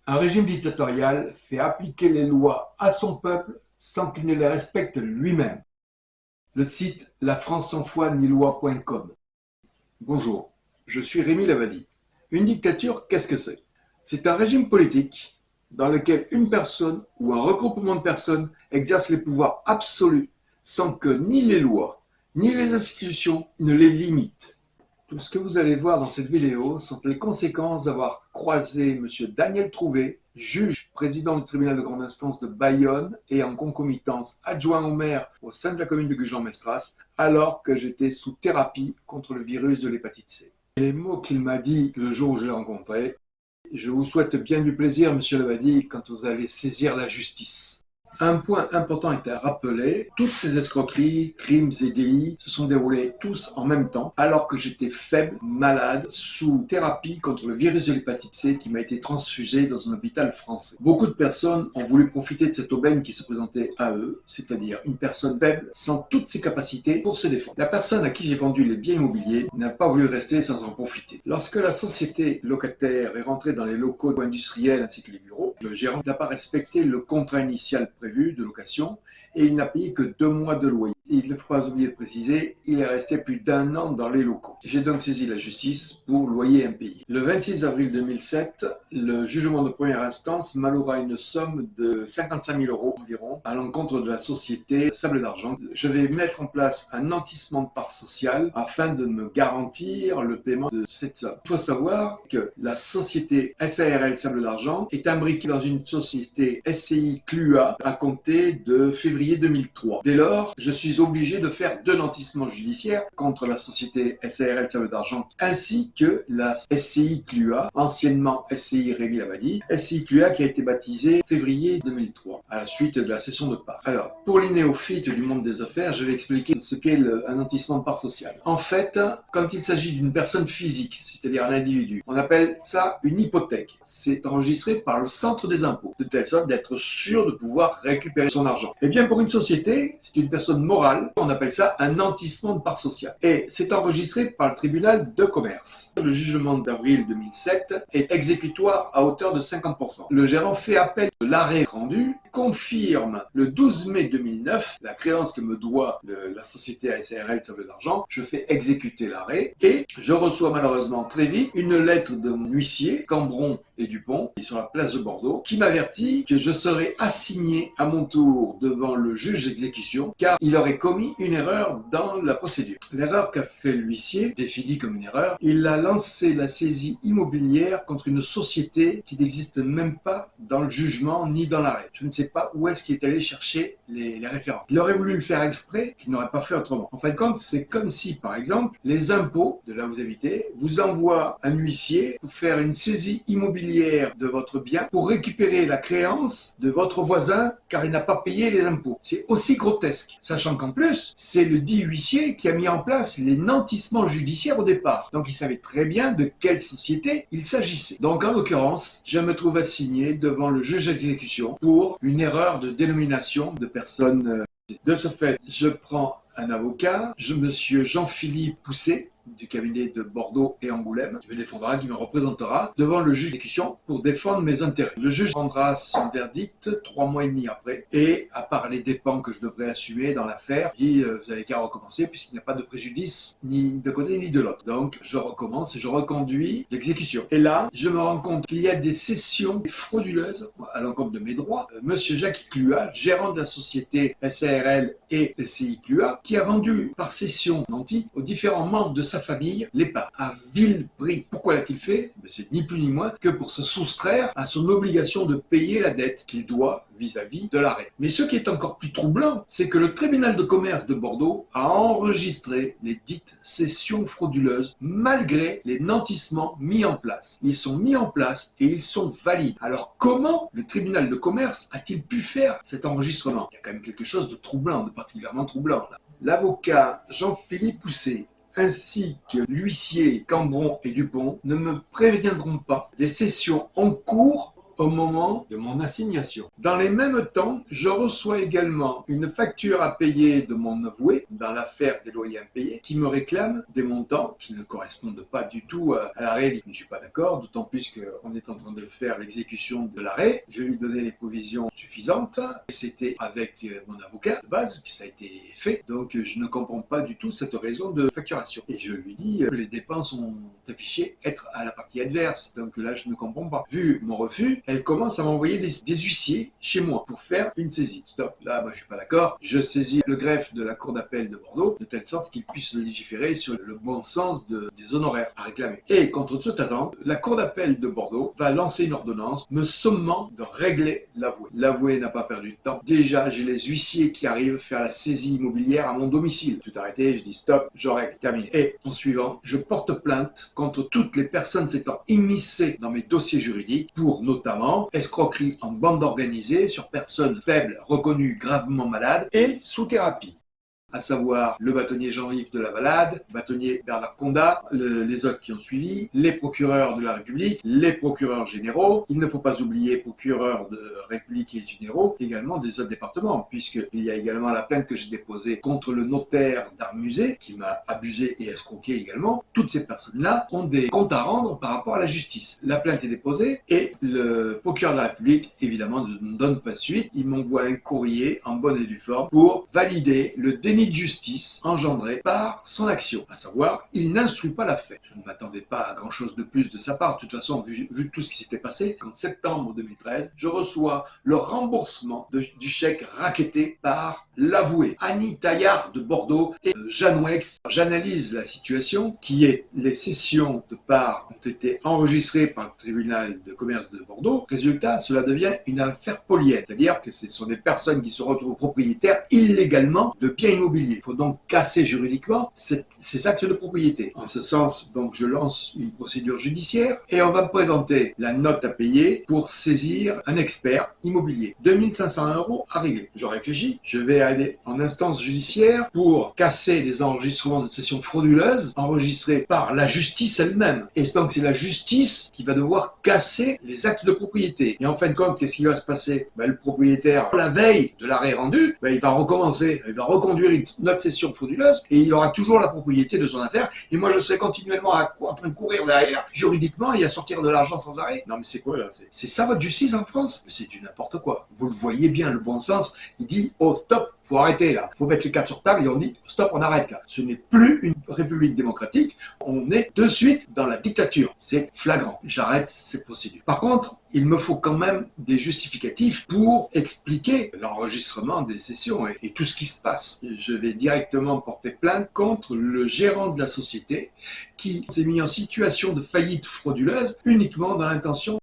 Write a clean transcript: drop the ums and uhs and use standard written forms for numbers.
Un régime dictatorial fait appliquer les lois à son peuple sans qu'il ne les respecte lui-même. Le site lafrancesansfoi-ni-loi.com. Bonjour, je suis Rémi Lavadi. Une dictature, qu'est-ce que c'est? C'est un régime politique dans lequel une personne ou un regroupement de personnes exerce les pouvoirs absolus sans que ni les lois ni les institutions ne les limitent. Tout ce que vous allez voir dans cette vidéo sont les conséquences d'avoir croisé M. Daniel Trouvé, juge président du tribunal de grande instance de Bayonne et en concomitance adjoint au maire au sein de la commune de Gujan-Mestras, alors que j'étais sous thérapie contre le virus de l'hépatite C. Et les mots qu'il m'a dit le jour où je l'ai rencontré: je vous souhaite bien du plaisir, M. Lavadi, quand vous allez saisir la justice. Un point important est à rappeler: toutes ces escroqueries, crimes et délits se sont déroulés tous en même temps, alors que j'étais faible, malade, sous thérapie contre le virus de l'hépatite C qui m'a été transfusé dans un hôpital français. Beaucoup de personnes ont voulu profiter de cette aubaine qui se présentait à eux, c'est-à-dire une personne faible sans toutes ses capacités pour se défendre. La personne à qui j'ai vendu les biens immobiliers n'a pas voulu rester sans en profiter. Lorsque la société locataire est rentrée dans les locaux industriels ainsi que les bureaux, le gérant n'a pas respecté le contrat initial prévu de location et il n'a payé que 2 mois de loyer. Et il ne faut pas oublier de préciser, il est resté plus d'1 an dans les locaux. J'ai donc saisi la justice pour loyer impayé. Le 26 avril 2007, le jugement de première instance m'alloura une somme de 55 000 € environ à l'encontre de la société Sable d'Argent. Je vais mettre en place un nantissement de part sociale afin de me garantir le paiement de cette somme. Il faut savoir que la société SARL Sable d'Argent est imbriquée dans une société SCI CLUA à compter de février 2003. Dès lors, je suis obligé de faire 2 nantissements judiciaires contre la société SARL Sable d'Argent ainsi que la SCI CLUA, anciennement SCI Rémi Lavadi, SCI CLUA qui a été baptisée février 2003 à la suite de la cession de parts. Alors, pour les néophytes du monde des affaires, je vais expliquer ce qu'est un nantissement de part sociale. En fait, quand il s'agit d'une personne physique, c'est-à-dire un individu, on appelle ça une hypothèque. C'est enregistré par le centre des impôts, de telle sorte d'être sûr de pouvoir récupérer son argent. Eh bien, pour une société, c'est une personne morale, on appelle ça un nantissement de part sociale. Et c'est enregistré par le tribunal de commerce. Le jugement d'avril 2007 est exécutoire à hauteur de 50%. Le gérant fait appel de l'arrêt rendu, confirme le 12 mai 2009 la créance que me doit la société SARL Sable d'Argent. Je fais exécuter l'arrêt et je reçois malheureusement très vite une lettre de mon huissier, Cambron et Dupont, sur la place de Bordeaux, qui m'avertit que je serai assigné à mon tour devant le juge d'exécution car il aurait commis une erreur dans la procédure. L'erreur qu'a fait l'huissier, définie comme une erreur, il a lancé la saisie immobilière contre une société qui n'existe même pas dans le jugement ni dans l'arrêt. Je ne sais pas où est-ce qu'il est allé chercher les références. Il aurait voulu le faire exprès, qu'il n'aurait pas fait autrement. En fin de compte, c'est comme si, par exemple, les impôts de là où vous habitez vous envoient un huissier pour faire une saisie immobilière de votre bien pour récupérer la créance de votre voisin car il n'a pas payé les impôts. C'est aussi grotesque, sachant qu'en plus, c'est le dit huissier qui a mis en place les nantissements judiciaires au départ. Donc il savait très bien de quelle société il s'agissait. Donc en l'occurrence, je me trouve assigné devant le juge d'exécution pour une erreur de dénomination de personnes. De ce fait, je prends un avocat, monsieur Jean-Philippe Pousset, du cabinet de Bordeaux et Angoulême, qui me défendra, qui me représentera devant le juge d'exécution pour défendre mes intérêts. Le juge rendra son verdict 3 mois et demi après, et à part les dépenses que je devrais assumer dans l'affaire, il dit vous avez qu'à recommencer puisqu'il n'y a pas de préjudice ni de côté ni de l'autre. Donc je recommence et je reconduis l'exécution. Et là, je me rends compte qu'il y a des cessions frauduleuses à l'encontre de mes droits. Monsieur Jacques Clua, gérant de la société SARL et SCI Clua, qui a vendu par cession nantie aux différents membres de sa famille les parts à vil prix. Pourquoi l'a-t-il fait? C'est ni plus ni moins que pour se soustraire à son obligation de payer la dette qu'il doit vis-à-vis de l'arrêt. Mais ce qui est encore plus troublant, c'est que le tribunal de commerce de Bordeaux a enregistré les dites cessions frauduleuses malgré les nantissements mis en place. Ils sont mis en place et ils sont valides. Alors comment le tribunal de commerce a-t-il pu faire cet enregistrement? Il y a quand même quelque chose de troublant, de particulièrement troublant là. L'avocat Jean-Philippe Pousset ainsi que l'huissier Cambron et Dupont ne me préviendront pas des cessions en cours au moment de mon assignation. Dans les mêmes temps, je reçois également une facture à payer de mon avoué dans l'affaire des loyers impayés qui me réclame des montants qui ne correspondent pas du tout à la réalité. Je ne suis pas d'accord, d'autant plus qu'on est en train de faire l'exécution de l'arrêt. Je lui donnais les provisions suffisantes. C'était avec mon avocat de base que ça a été fait. Donc je ne comprends pas du tout cette raison de facturation. Et je lui dis les dépenses sont affichées être à la partie adverse. Donc là je ne comprends pas. Vu mon refus, elle commence à m'envoyer des huissiers chez moi pour faire une saisie. Stop, là moi je suis pas d'accord. Je saisis le greffe de la cour d'appel de Bordeaux de telle sorte qu'il puisse légiférer sur le bon sens des honoraires à réclamer. Et contre toute attente, la cour d'appel de Bordeaux va lancer une ordonnance me sommant de régler l'avoué. L'avoué n'a pas perdu de temps. Déjà, j'ai les huissiers qui arrivent faire la saisie immobilière à mon domicile. Tout arrêté, je dis stop, je règle, terminé. Et en suivant, je porte plainte contre toutes les personnes s'étant immiscées dans mes dossiers juridiques pour notamment escroquerie en bande organisée sur personnes faibles, reconnues gravement malades et sous thérapie, à savoir le bâtonnier Jean-Yves de la Valade, le bâtonnier Bernard Condat, les autres qui ont suivi, les procureurs de la République, les procureurs généraux, il ne faut pas oublier procureurs de République et généraux, également des autres départements, puisqu'il y a également la plainte que j'ai déposée contre le notaire d'Armusé, qui m'a abusé et escroqué également. Toutes ces personnes-là ont des comptes à rendre par rapport à la justice. La plainte est déposée et le procureur de la République, évidemment, ne donne pas de suite. Il m'envoie un courrier en bonne et due forme pour valider le déni de justice engendré par son action, à savoir, il n'instruit pas l'affaire. Je ne m'attendais pas à grand chose de plus de sa part. De toute façon, vu tout ce qui s'était passé, en septembre 2013, je reçois le remboursement du chèque racketté par l'avoué Annie Taillard de Bordeaux et Jeanne Wex. J'analyse la situation qui est les cessions de parts ont été enregistrées par le tribunal de commerce de Bordeaux. Résultat, cela devient une affaire polienne, c'est-à-dire que ce sont des personnes qui se retrouvent propriétaires illégalement de biens immobiliers. Il faut donc casser juridiquement ces actes de propriété. En ce sens, donc, je lance une procédure judiciaire et on va me présenter la note à payer pour saisir un expert immobilier. 2500 € à régler. Je réfléchis, je vais aller en instance judiciaire pour casser les enregistrements de cessions frauduleuses enregistrés par la justice elle-même. Et donc c'est la justice qui va devoir casser les actes de propriété. Et en fin de compte, qu'est-ce qui va se passer? Le propriétaire, la veille de l'arrêt rendu, il va recommencer, il va reconduire notre cession frauduleuse et il aura toujours la propriété de son affaire et moi je serai continuellement en train de courir derrière juridiquement et à sortir de l'argent sans arrêt. Non mais c'est quoi là? C'est ça votre justice en France? C'est du n'importe quoi. Vous le voyez bien, le bon sens, il dit oh stop, faut arrêter là, faut mettre les cartes sur table et on dit stop, on arrête là. Ce n'est plus une république démocratique, on est de suite dans la dictature. C'est flagrant, j'arrête cette procédure. Par contre, il me faut quand même des justificatifs pour expliquer l'enregistrement des sessions et tout ce qui se passe. Je vais directement porter plainte contre le gérant de la société qui s'est mis en situation de faillite frauduleuse uniquement dans l'intention